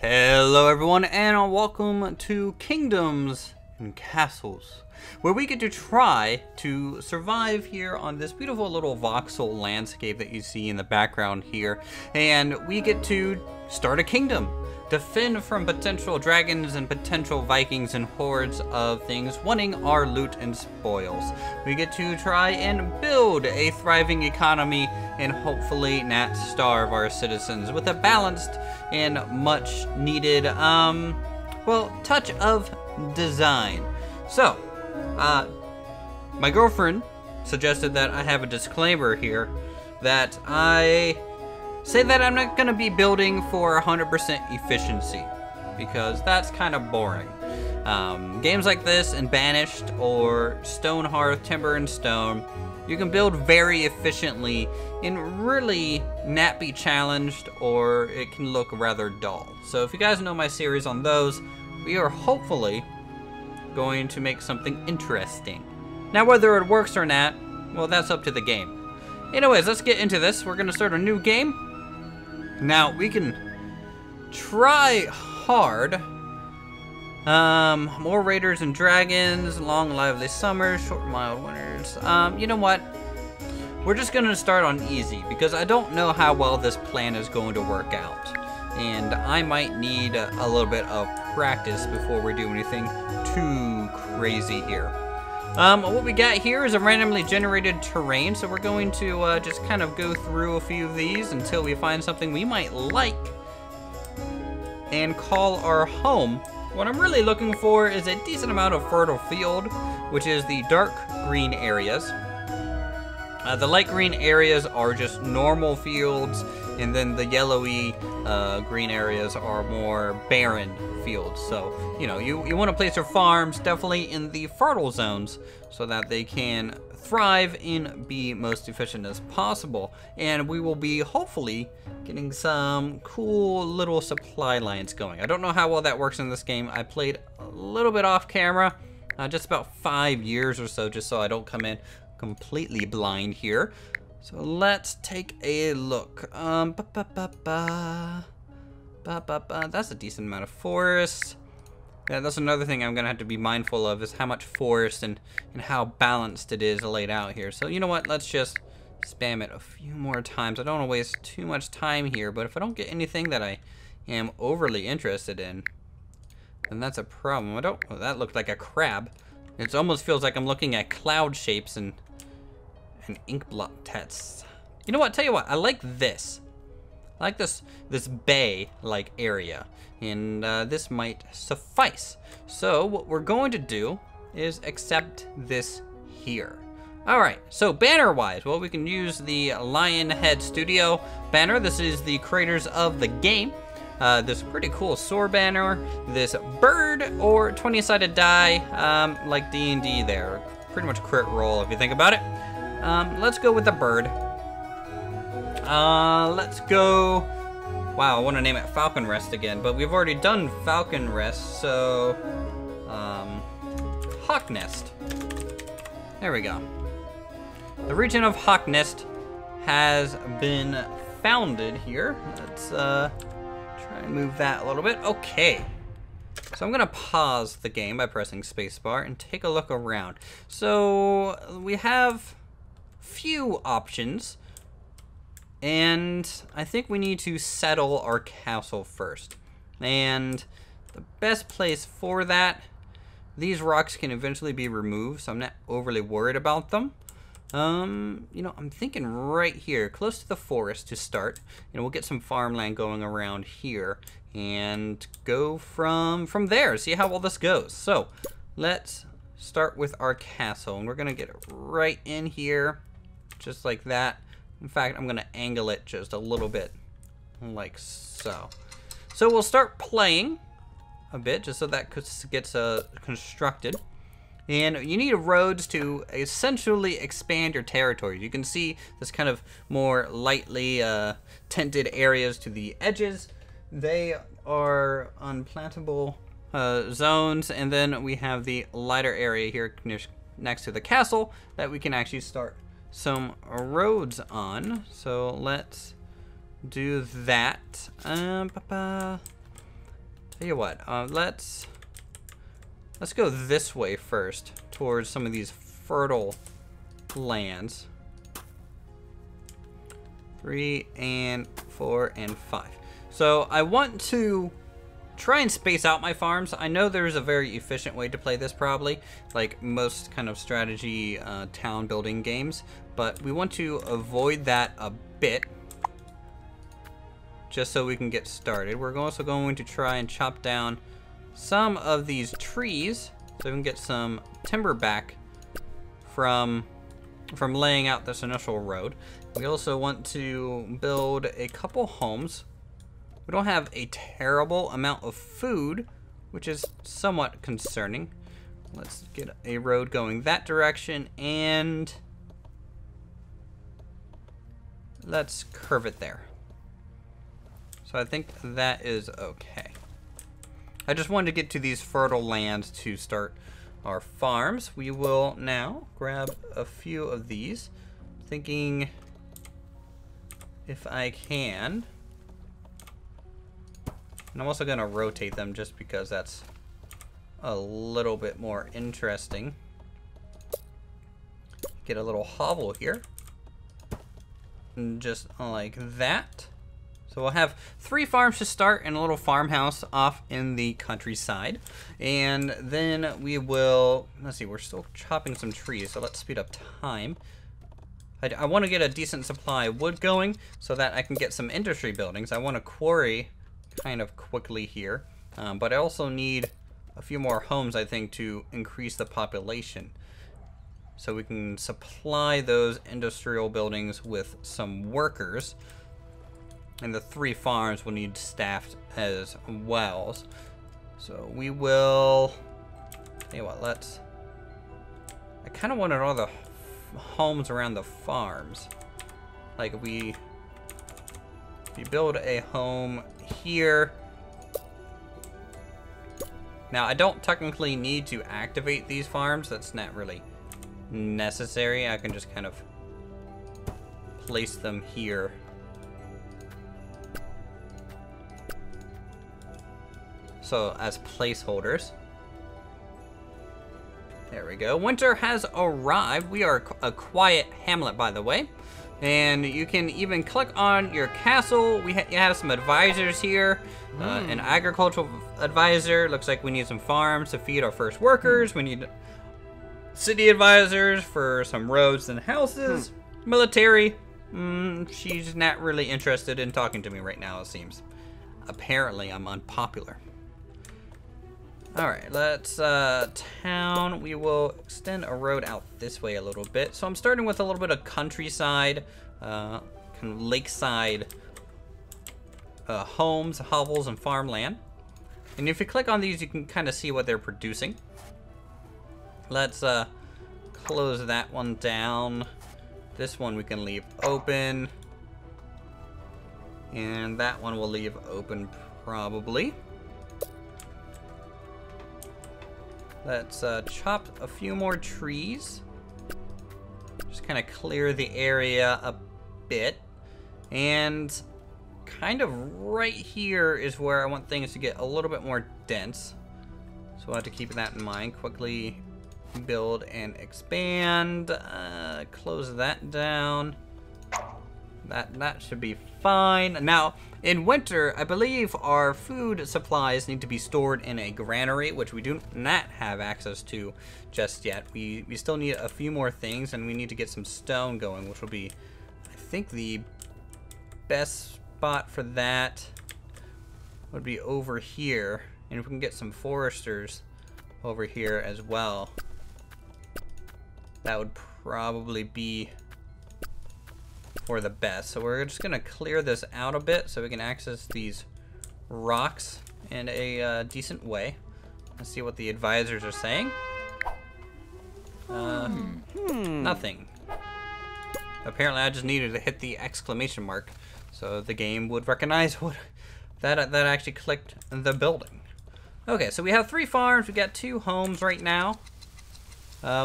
Hello everyone, and welcome to Kingdoms and Castles, where we get to try to survive here on this beautiful little voxel landscape that you see in the background here. And we get to start a kingdom, defend from potential dragons and potential Vikings and hordes of things wanting our loot and spoils. We get to try and build a thriving economy and hopefully not starve our citizens with a balanced and much needed, touch of design. So, my girlfriend suggested that I have a disclaimer here that I say that I'm not gonna be building for 100% efficiency, because that's kind of boring. Games like this and Banished or Stonehearth, Timber and Stone, you can build very efficiently and really not be challenged, or it can look rather dull. So if you guys know my series on those, we are hopefully going to make something interesting. Now whether it works or not, well, that's up to the game. Anyways, let's get into this. We're gonna start a new game. Now we can try hard. More raiders and dragons, long lively summers, short mild winters. You know what? We're just gonna start on easy because I don't know how well this plan is going to work out. And I might need a little bit of practice before we do anything too crazy here. What we got here is a randomly generated terrain, so we're going to just kind of go through a few of these until we find something we might like and call our home. What I'm really looking for is a decent amount of fertile field, which is the dark green areas. The light green areas are just normal fields, and then the yellowy green areas are more barren fields. So, you know, you want to place your farms definitely in the fertile zones so that they can thrive and be most efficient as possible. And we will be hopefully getting some cool little supply lines going. I don't know how well that works in this game. I played a little bit off camera, just about 5 years or so, just so I don't come in completely blind here. So let's take a look. That's a decent amount of forest. Yeah, that's another thing I'm gonna have to be mindful of, is how much forest and how balanced it is laid out here. So you know what, let's just spam it a few more times. I don't want to waste too much time here, but if I don't get anything that I am overly interested in, then that's a problem. Oh, that looked like a crab. It almost feels like I'm looking at cloud shapes and ink blot tests. You know what, tell you what, I like this. I like this bay-like area, and this might suffice. So what we're going to do is accept this here. All right, so banner-wise, well, we can use the Lionhead Studio banner. This is the creators of the game. This pretty cool sword banner, this bird, or 20-sided die, like D&D there. Pretty much crit roll if you think about it. Let's go with the bird. Let's go. Wow, I want to name it Falcon Rest again, but we've already done Falcon Rest, so Hawk Nest. There we go. The region of Hawk Nest has been founded here. Let's try and move that a little bit. Okay. So I'm gonna pause the game by pressing spacebar and take a look around. So we have few options, and I think we need to settle our castle first. And the best place for that, these rocks can eventually be removed, so I'm not overly worried about them. You know, I'm thinking right here, close to the forest to start. You know, we'll get some farmland going around here and go from there, see how well this goes. So let's start with our castle, and we're gonna get it right in here, just like that. In fact, I'm gonna angle it just a little bit, like so. So we'll start playing a bit, just so that gets constructed. And you need roads to essentially expand your territory. You can see this kind of more lightly tinted areas to the edges. They are unplantable zones, and then we have the lighter area here next to the castle that we can actually start some roads on. So let's do that. Tell you what, let's go this way first, towards some of these fertile lands. 3 and 4 and 5. So I want to try and space out my farms. I know there's a very efficient way to play this, probably, like most kind of strategy town building games, but we want to avoid that a bit, just so we can get started. We're also going to try and chop down some of these trees so we can get some timber back from laying out this initial road. We also want to build a couple homes. We don't have a terrible amount of food, which is somewhat concerning. Let's get a road going that direction, and let's curve it there. So I think that is okay. I just wanted to get to these fertile lands to start our farms. We will now grab a few of these, thinking if I can. And I'm also going to rotate them just because that's a little bit more interesting. Get a little hovel here. And just like that. So we'll have 3 farms to start and a little farmhouse off in the countryside. And then we will, let's see, we're still chopping some trees, so let's speed up time. I want to get a decent supply of wood going so that I can get some industry buildings. I want to quarry kind of quickly here, but I also need a few more homes, I think, to increase the population, so we can supply those industrial buildings with some workers, and the 3 farms will need staffed as well. So we will, tell you what, I kind of wanted all the homes around the farms. Like if we build a home here. Now I don't technically need to activate these farms. That's not really necessary. I can just kind of place them here. So as placeholders. There we go. Winter has arrived. We are a quiet hamlet, by the way. And you can even click on your castle. You have some advisors here. An agricultural advisor. Looks like we need some farms to feed our first workers. We need city advisors for some roads and houses. Military. She's not really interested in talking to me right now, it seems. Apparently, I'm unpopular. Alright, let's, town, we will extend a road out this way a little bit. So I'm starting with a little bit of countryside, kind of lakeside homes, hovels, and farmland. And if you click on these, you can kind of see what they're producing. Let's close that one down. This one we can leave open. And that one we'll leave open probably. Let's chop a few more trees. Just kind of clear the area a bit. And kind of right here is where I want things to get a little bit more dense. So we'll have to keep that in mind. Quickly build and expand. Close that down. That should be fine. Now, in winter, I believe our food supplies need to be stored in a granary, which we do not have access to just yet. We still need a few more things, and we need to get some stone going, which will be, I think, the best spot for that would be over here. And if we can get some foresters over here as well, that would probably be for the best. So we're just gonna clear this out a bit so we can access these rocks in a decent way. Let's see what the advisors are saying. Nothing. Apparently I just needed to hit the exclamation mark so the game would recognize what that actually clicked the building. Okay, so we have 3 farms. We got 2 homes right now.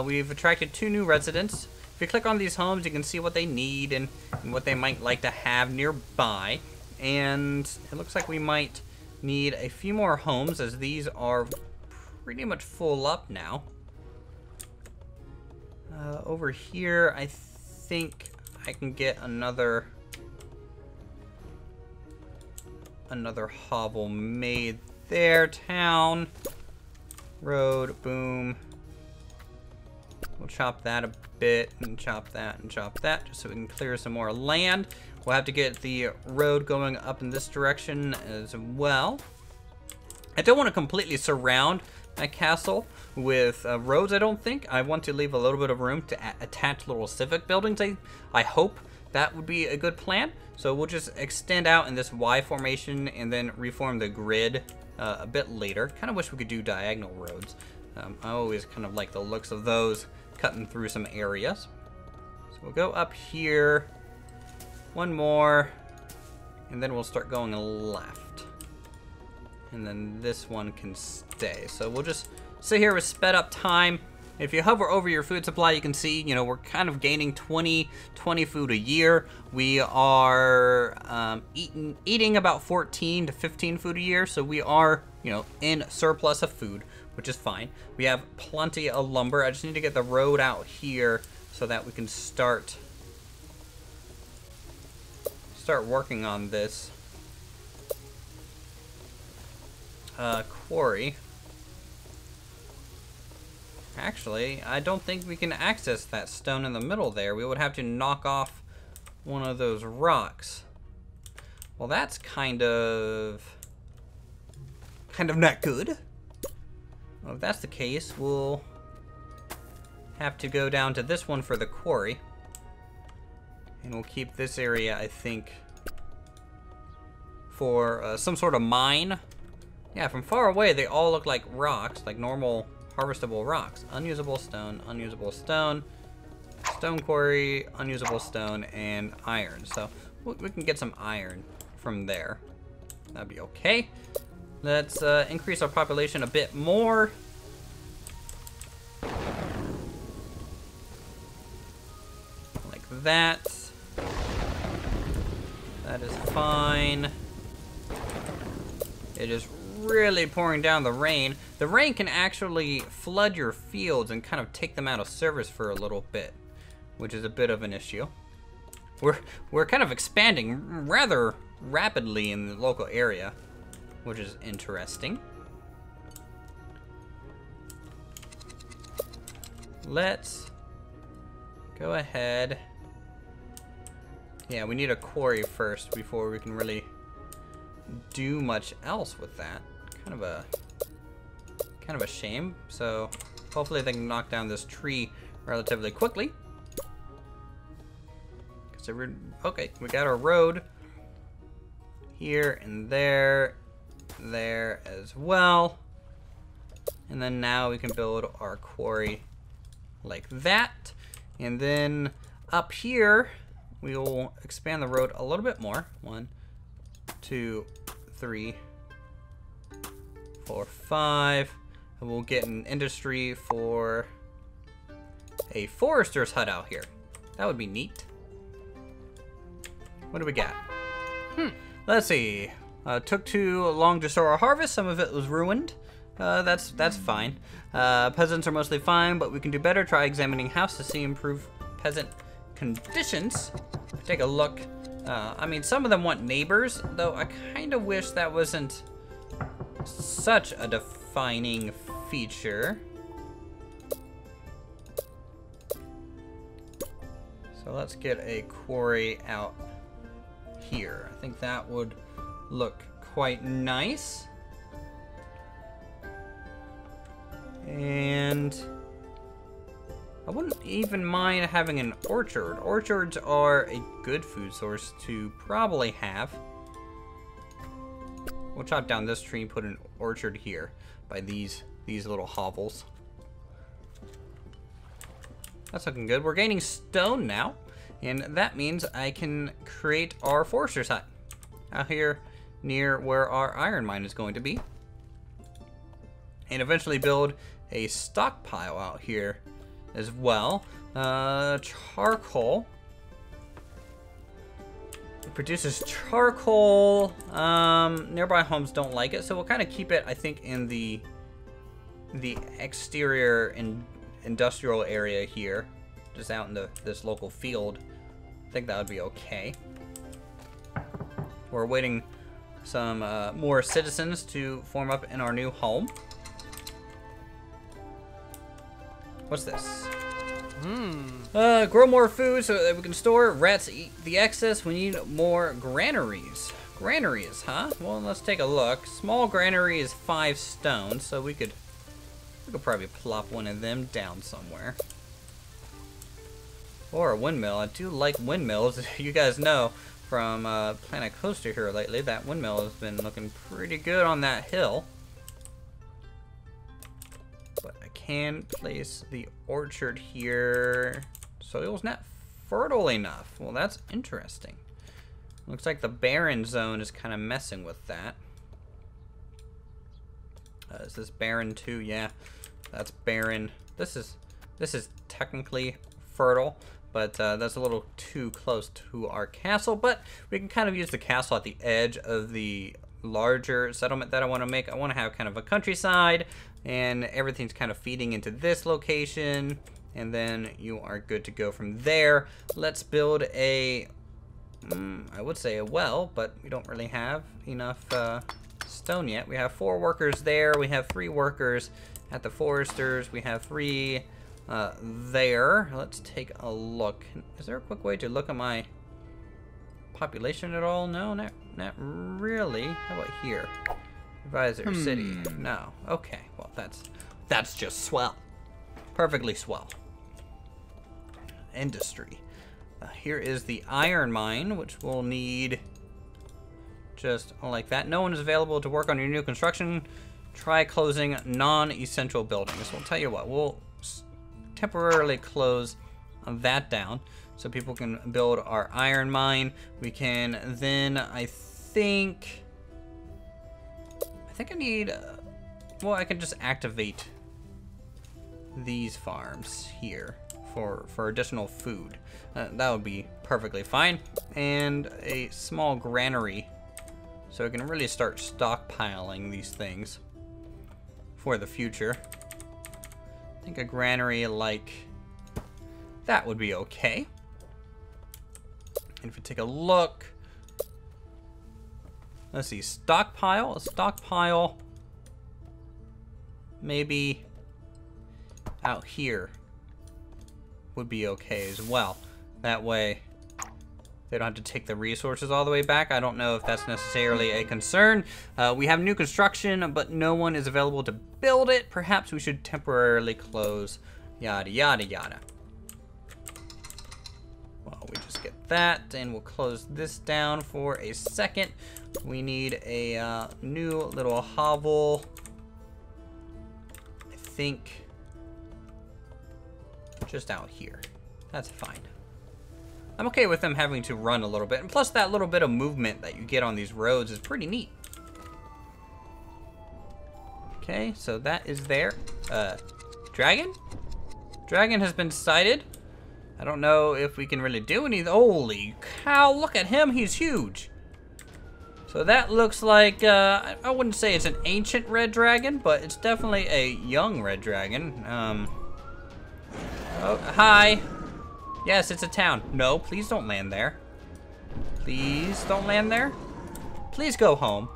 We've attracted 2 new residents. If you click on these homes, you can see what they need and what they might like to have nearby. And it looks like we might Need a few more homes, as these are pretty much full up now. Over here, I think I can get another hovel made there. Town, road, boom. We'll chop that a bit and chop that and chop that, just so we can clear some more land. We'll have to get the road going up in this direction as well. I don't want to completely surround my castle with roads, I don't think. I want to leave a little bit of room to attach little civic buildings. I hope that would be a good plan. So we'll just extend out in this Y formation and then reform the grid a bit later. Kind of wish we could do diagonal roads. I always kind of like the looks of those, cutting through some areas. So we'll go up here, one more, and then we'll start going left. And then this one can stay. So we'll just sit here with sped up time. If you hover over your food supply, you can see, you know, we're kind of gaining 20 food a year. We are eating about 14 to 15 food a year. So we are, you know, in surplus of food, which is fine. We have plenty of lumber. I just need to get the road out here so that we can start working on this quarry. Actually, I don't think we can access that stone in the middle there. We would have to knock off one of those rocks. Well, that's kind of not good. Well, if that's the case, we'll have to go down to this one for the quarry. And we'll keep this area, I think, for some sort of mine. Yeah, from far away, they all look like rocks, like normal harvestable rocks. Unusable stone, stone quarry, unusable stone, and iron. So we can get some iron from there. That'd be okay. Let's increase our population a bit more. Like that. That is fine. It is really pouring down the rain. The rain can actually flood your fields and kind of take them out of service for a little bit, which is a bit of an issue. We're kind of expanding rather rapidly in the local area, which is interesting. Let's go ahead. Yeah, we need a quarry first before we can really do much else with that. Kind of a shame. So hopefully they can knock down this tree relatively quickly. Okay, we got our road here and there as well. And then now we can build our quarry like that. And then up here, we will expand the road a little bit more. 1, 2, 3, 4, 5. And we'll get an industry for a forester's hut out here. That would be neat. What do we got? Let's see. Took too long to store our harvest. Some of it was ruined. That's fine. Peasants are mostly fine, but we can do better. Try examining house to see improved peasant conditions. Take a look. I mean, some of them want neighbors, though I kind of wish that wasn't such a defining feature. So let's get a quarry out here. I think that would look quite nice. And I wouldn't even mind having an orchard. Orchards are a good food source to probably have. We'll chop down this tree and put an orchard here by these little hovels. That's looking good. We're gaining stone now, and that means I can create our forester's hut out here near where our iron mine is going to be, and eventually build a stockpile out here as well. Charcoal. It produces charcoal. I some nearby homes don't like it, so we'll kind of keep it, I think, in the exterior industrial area here, just out in this local field. I think that would be okay. We're waiting some more citizens to form up in our new home. What's this? Grow more food so that we can store. Rats eat the excess. We need more granaries. Granaries, huh? Well, let's take a look. Small granary is 5 stone, so we could probably plop one of them down somewhere. Or a windmill. I do like windmills. You guys know from Planet Coaster here lately, that windmill has been looking pretty good on that hill. But I can place the orchard here. Soil's not fertile enough. Well, that's interesting. Looks like the barren zone is kind of messing with that. Is this barren too? Yeah, that's barren. This is technically fertile, but that's a little too close to our castle. But we can kind of use the castle at the edge of the larger settlement that I want to make. I want to have kind of a countryside, and everything's kind of feeding into this location, and then you are good to go from there. Let's build a, I would say a well, but we don't really have enough stone yet. We have 4 workers there. We have 3 workers at the foresters. We have 3 there. Let's take a look. Is there a quick way to look at my population at all? No, not really. How about here? Advisor, city. No. Okay. Well, that's just swell. Perfectly swell. Industry. Here is the iron mine, which we'll need just like that. No one is available to work on your new construction. Try closing non-essential buildings. We'll tell you what. We'll temporarily close that down so people can build our iron mine. We can then, I think I need, well, I can just activate these farms here for additional food. That would be perfectly fine. And a small granary so we can really start stockpiling these things for the future. I think a granary like that would be okay. And if we take a look, let's see, stockpile, a stockpile maybe out here would be okay as well. That way they don't have to take the resources all the way back. I don't know if that's necessarily a concern. We have new construction, but no one is available to build it. Perhaps we should temporarily close, yada, yada, yada. Well, we just get that, and we'll close this down for a second. We need a new little hovel. I think just out here. That's fine. I'm okay with them having to run a little bit. And plus that little bit of movement that you get on these roads is pretty neat. Okay, so that is there. Dragon? Dragon has been sighted. I don't know if we can really do anything. Holy cow, look at him, he's huge. So that looks like, I wouldn't say it's an ancient red dragon, but it's definitely a young red dragon. Oh, hi. Yes, it's a town. No, please don't land there. Please don't land there. Please go home.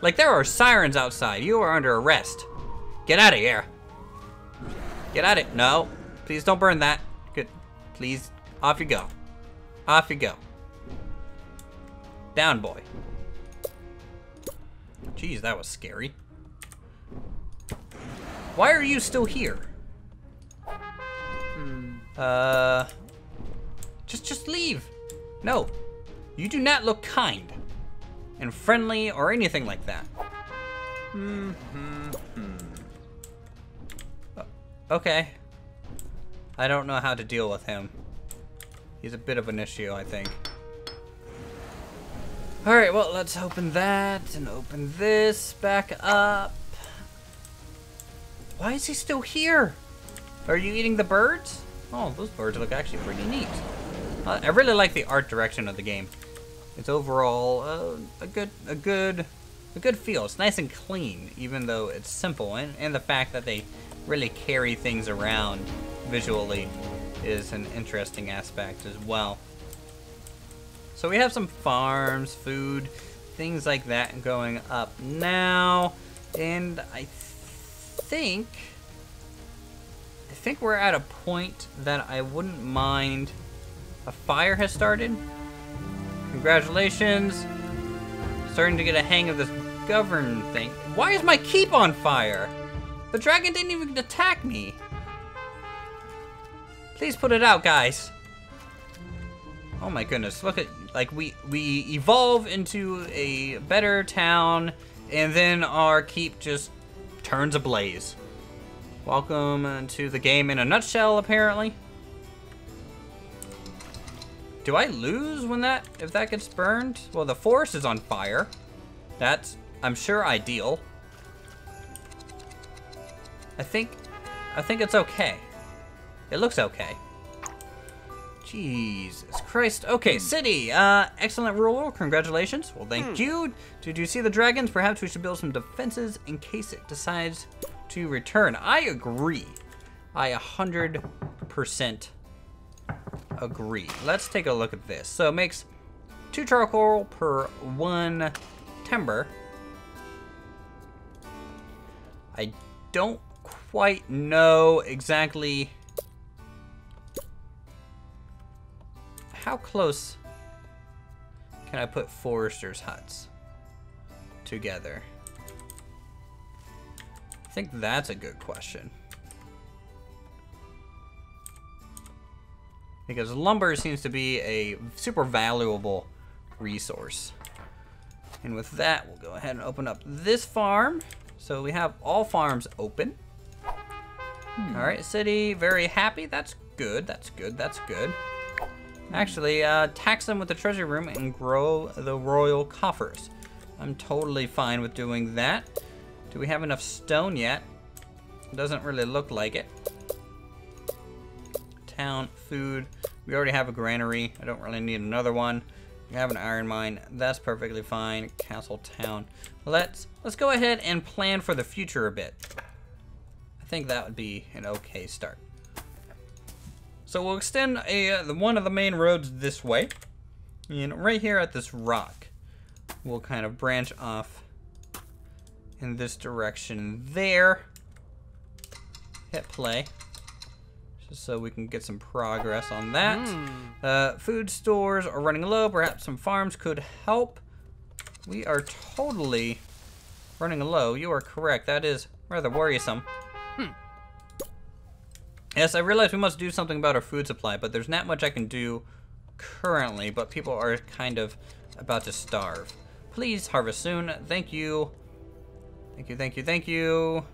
Like, there are sirens outside. You are under arrest. Get out of here. Get out of, no. Please don't burn that. Good. Please, off you go. Off you go. Down, boy. Jeez, that was scary. Why are you still here? Just leave. No, you do not look kind and friendly or anything like that. Okay. I don't know how to deal with him. He's a bit of an issue, I think. All right, well, let's open that and open this back up. Why is he still here? Are you eating the birds? Oh, those birds look actually pretty neat. I really like the art direction of the game. It's overall a good a good feel. It's nice and clean, even though it's simple. And the fact that they really carry things around visually is an interesting aspect as well. So we have some farms, food, things like that going up now. And I think we're at a point that I wouldn't mind. A fire has started. Congratulations. Starting to get a hang of this govern thing. Why is my keep on fire? The dragon didn't even attack me. Please put it out, guys. Oh my goodness, look at, like, we evolve into a better town, and then our keep just turns ablaze. Welcome to the game in a nutshell, apparently. Do I lose when if that gets burned? Well, the forest is on fire. That's, I'm sure, ideal. I think it's okay. It looks okay. Jesus Christ. Okay, city. Excellent rule. Congratulations. Well, thank you. Did you see the dragons? Perhaps we should build some defenses in case it decides to return. I agree. I 100% agree. Let's take a look at this. So it makes 2 charcoal per 1 timber. I don't quite know exactly how close can I put foresters' huts together. I think that's a good question. Because lumber seems to be a super valuable resource. And with that, we'll go ahead and open up this farm. So we have all farms open. All right, city, very happy. That's good, that's good, that's good. Actually, tax them with the treasure room and grow the royal coffers. I'm totally fine with doing that. Do we have enough stone yet? Doesn't really look like it. Town, food. We already have a granary. I don't really need another one. We have an iron mine. That's perfectly fine. Castle, town. Let's go ahead and plan for the future a bit. I think that would be an okay start. So we'll extend one of the main roads this way. And right here at this rock, we'll kind of branch off in this direction there. Hit play. Just so we can get some progress on that. Food stores are running low. Perhaps some farms could help. We are totally running low. You are correct. That is rather worrisome. Yes, I realize we must do something about our food supply, but there's not much I can do currently, but people are kind of about to starve. Please harvest soon. Thank you. Thank you, thank you, thank you.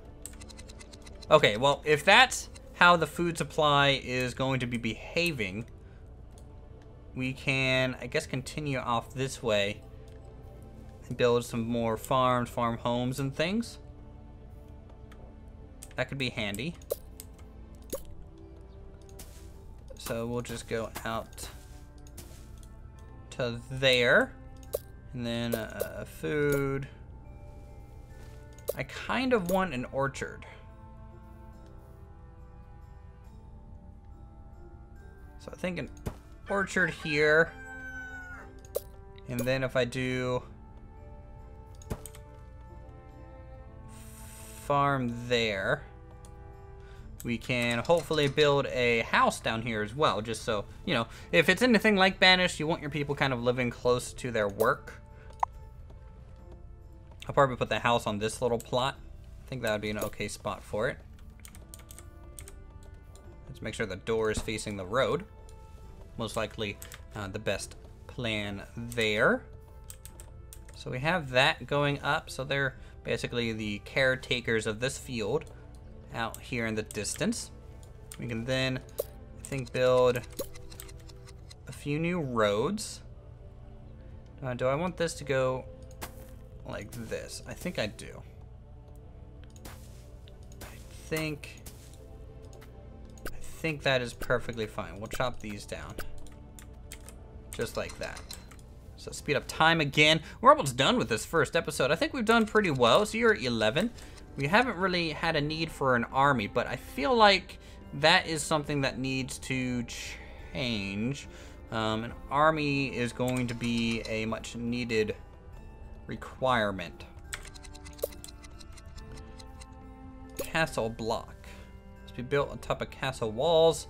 Okay, well, if that's how the food supply is going to be behaving, we can, I guess, continue off this way and build some more farms, farm homes and things. That could be handy. So we'll just go out to there. And then food. I kind of want an orchard. So I think an orchard here. And then if I do farm there, we can hopefully build a house down here as well, just so, you know, if it's anything like Banished, you want your people kind of living close to their work. I'll probably put the house on this little plot. I think that would be an okay spot for it. Let's make sure the door is facing the road. Most likely the best plan there. So we have that going up. So they're basically the caretakers of this field out here in the distance. We can then, I think, build a few new roads. Do I want this to go like this? I think I do. I think that is perfectly fine. We'll chop these down. Just like that. So speed up time again. We're almost done with this first episode. I think we've done pretty well. So you're 11. We haven't really had a need for an army, but I feel like that is something that needs to change. An army is going to be a much needed requirement. Castle block. Must be built on top of castle walls.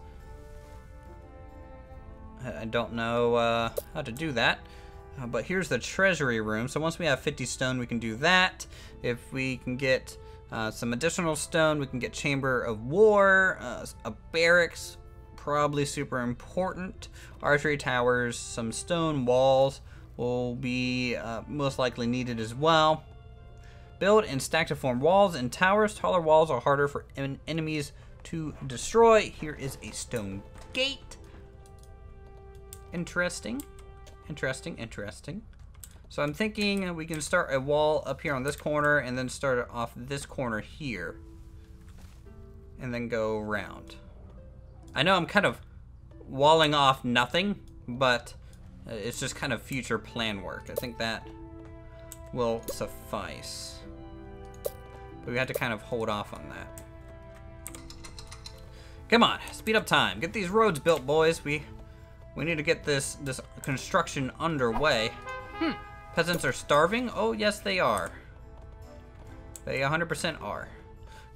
I don't know how to do that. But here's the treasury room. So once we have 50 stone, we can do that. If we can get some additional stone, we can get Chamber of War, a barracks, probably super important. Archery towers, some stone walls will be most likely needed as well. Build and stack to form walls and towers. Taller walls are harder for enemies to destroy. Here is a stone gate. Interesting. Interesting, interesting. So I'm thinking we can start a wall up here on this corner and then start it off this corner here. And then go around. I know I'm kind of walling off nothing, but it's just kind of future plan work. I think that will suffice. But we have to kind of hold off on that. Come on, speed up time. Get these roads built, boys. We need to get this construction underway. Peasants are starving? Oh, yes, they are. They 100% are.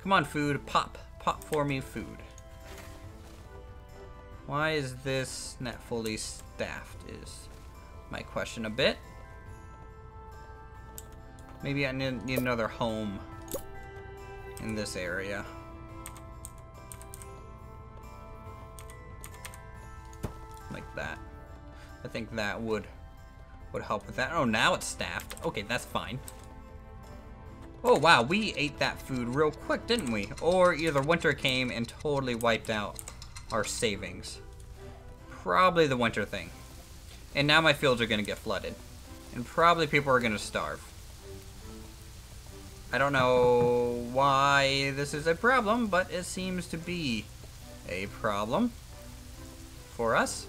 Come on, food. Pop. Pop for me, food. Why is this not fully staffed is my question a bit. Maybe I need another home in this area. Like that. I think that would help with that. Oh, now it's staffed. Okay, that's fine. Oh, wow, we ate that food real quick, didn't we? Or either winter came and totally wiped out our savings. Probably the winter thing. And now my fields are going to get flooded. And probably people are going to starve. I don't know why this is a problem, but it seems to be a problem for us.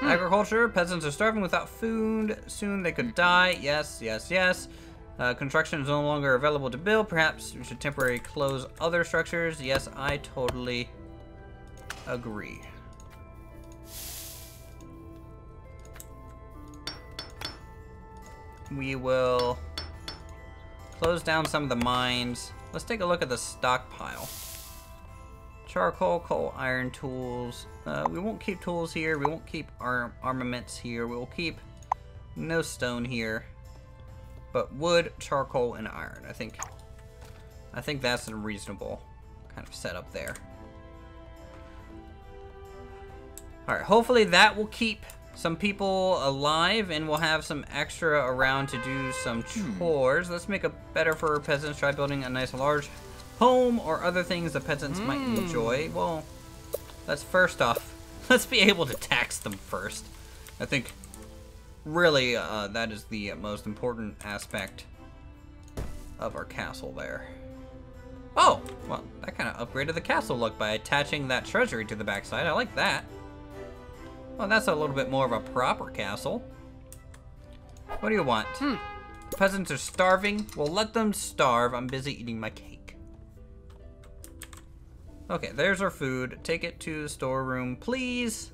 Agriculture, peasants are starving without food. Soon they could die. Yes, yes, yes. Construction is no longer available to build. Perhaps we should temporarily close other structures. Yes, I totally agree. We will close down some of the mines. Let's take a look at the stockpile. Charcoal, coal, iron, tools. We won't keep tools here. We won't keep armaments here. We will keep no stone here. But wood, charcoal, and iron. I think that's a reasonable kind of setup there. Alright, hopefully that will keep some people alive and we'll have some extra around to do some chores. Let's make it better for peasants. Try building a nice large home or other things the peasants might enjoy. Well, let's first off, let's be able to tax them first. I think really that is the most important aspect of our castle there. Oh, well, that kind of upgraded the castle look by attaching that treasury to the backside. I like that. Well, that's a little bit more of a proper castle. What do you want? Peasants are starving. Well, let them starve. I'm busy eating my cake. Okay, there's our food. Take it to the storeroom, please.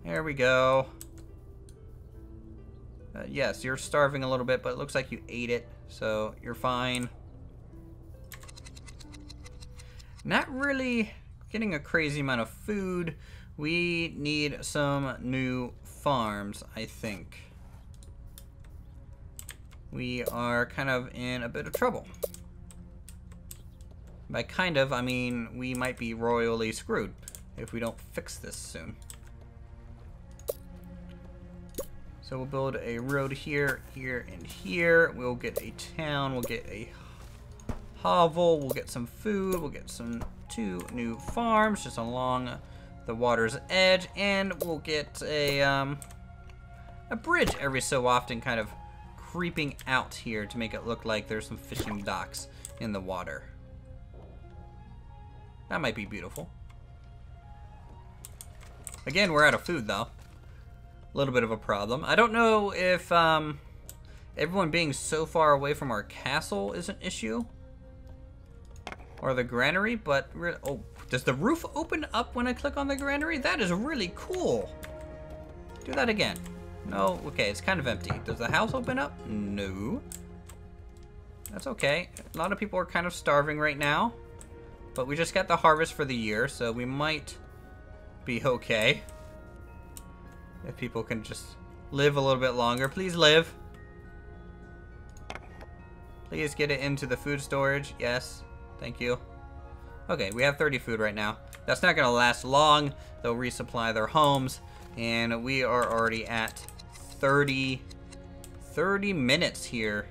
There we go. Yes, you're starving a little bit, but it looks like you ate it, so you're fine. Not really getting a crazy amount of food. We need some new farms, I think. We are kind of in a bit of trouble. By kind of, I mean we might be royally screwed if we don't fix this soon. So we'll build a road here, here, and here. We'll get a town, we'll get a hovel, we'll get some food, we'll get some 2 new farms just along the water's edge, and we'll get a bridge every so often kind of creeping out here to make it look like there's some fishing docks in the water. That might be beautiful. Again, we're out of food, though. A little bit of a problem. I don't know if everyone being so far away from our castle is an issue. Or the granary, but... Oh, does the roof open up when I click on the granary? That is really cool. Do that again. No, okay, it's kind of empty. Does the house open up? No. That's okay. A lot of people are kind of starving right now. But we just got the harvest for the year, so we might be okay. If people can just live a little bit longer. Please live. Please get it into the food storage. Yes. Thank you. Okay, we have 30 food right now. That's not going to last long. They'll resupply their homes. And we are already at 30 minutes here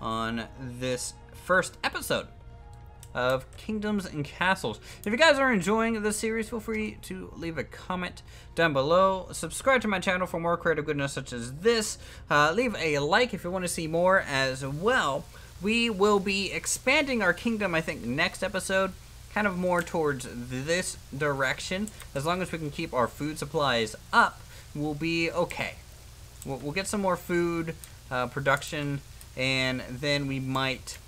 on this first episode of Kingdoms and Castles. If you guys are enjoying this series, feel free to leave a comment down below. Subscribe to my channel for more creative goodness such as this. Leave a like if you want to see more as well. We will be expanding our kingdom, I think, next episode. Kind of more towards this direction. As long as we can keep our food supplies up, we'll be okay. We'll get some more food production, and then we might...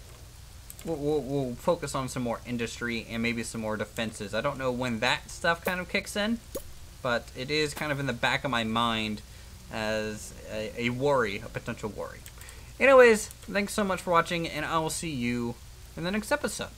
We'll focus on some more industry and maybe some more defenses. I don't know when that stuff kind of kicks in, but it is kind of in the back of my mind as a worry, a potential worry. Anyways, thanks so much for watching, and I will see you in the next episode.